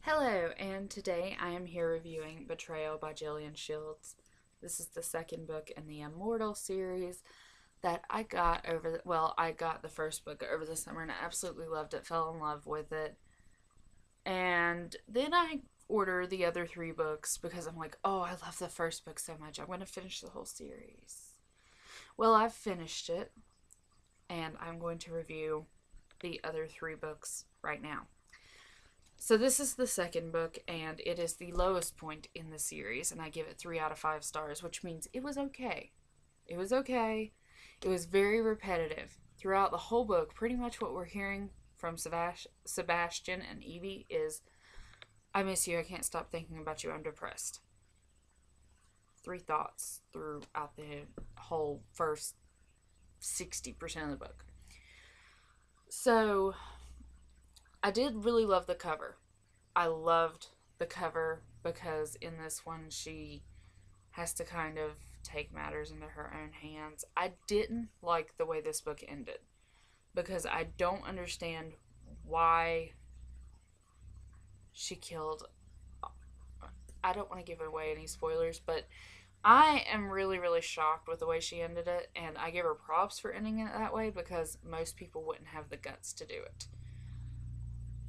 Hello, and today I am here reviewing Betrayal by Gillian. This is the second book in the Immortal series that I got I got the first book over the summer and I absolutely loved it, fell in love with it. And then I ordered the other three books because I'm like, oh, I love the first book so much. I'm going to finish the whole series. Well, I've finished it and I'm going to review the other three books right now. So this is the second book, and it is the lowest point in the series, and I give it 3 out of 5 stars, which means it was okay. It was okay. It was very repetitive. Throughout the whole book, pretty much what we're hearing from Sebastian and Evie is, I miss you, I can't stop thinking about you, I'm depressed. 3 thoughts throughout the whole first 60% of the book. So, I did really love the cover. I loved the cover because in this one she has to kind of take matters into her own hands. I didn't like the way this book ended because I don't understand why she killed. I don't want to give away any spoilers, but I am really, really shocked with the way she ended it, and I give her props for ending it that way because most people wouldn't have the guts to do it.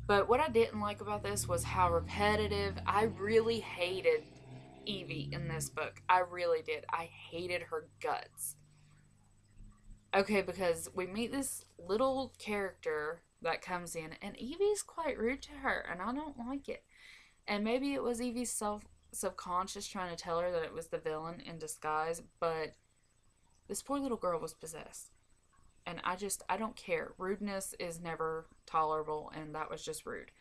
But what I didn't like about this was how repetitive. I really hated Evie in this book. I really did. I hated her guts. Okay, because we meet this little character that comes in, and Evie's quite rude to her, and I don't like it. And maybe it was Evie's subconscious trying to tell her that it was the villain in disguise, but this poor little girl was possessed. And I don't care. Rudeness is never tolerable, and that was just rude.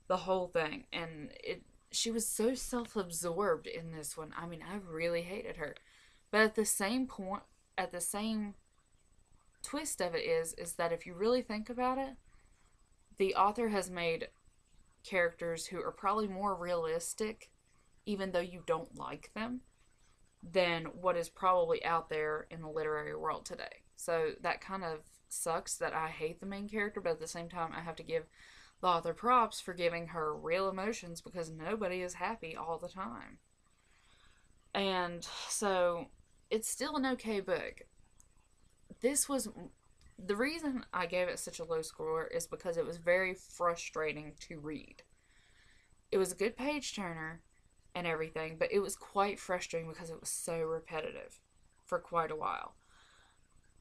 The whole thing. And she was so self-absorbed in this one. I mean, I really hated her. But at the same twist of it is that if you really think about it, the author has made characters who are probably more realistic, even though you don't like them, than what is probably out there in the literary world today. So that kind of sucks that I hate the main character, but at the same time, I have to give the author props for giving her real emotions because nobody is happy all the time. And so it's still an okay book. This was the reason I gave it such a low score is because it was very frustrating to read. It was a good page turner and everything, but it was quite frustrating because it was so repetitive for quite a while.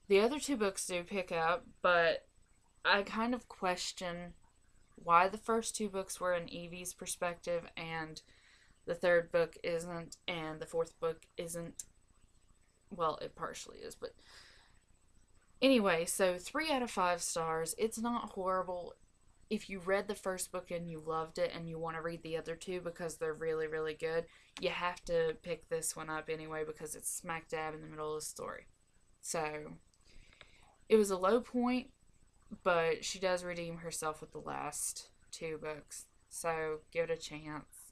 The other two books do pick up, but I kind of question why the first two books were in Evie's perspective and the third book isn't, and the fourth book isn't. Well, it partially is, but anyway, so 3 out of 5 stars. It's not horrible. If you read the first book and you loved it and you want to read the other two because they're really, really good, you have to pick this one up anyway because it's smack dab in the middle of the story. So, it was a low point, but she does redeem herself with the last two books. So, give it a chance.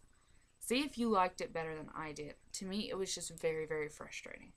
See if you liked it better than I did. To me, it was just very, very frustrating.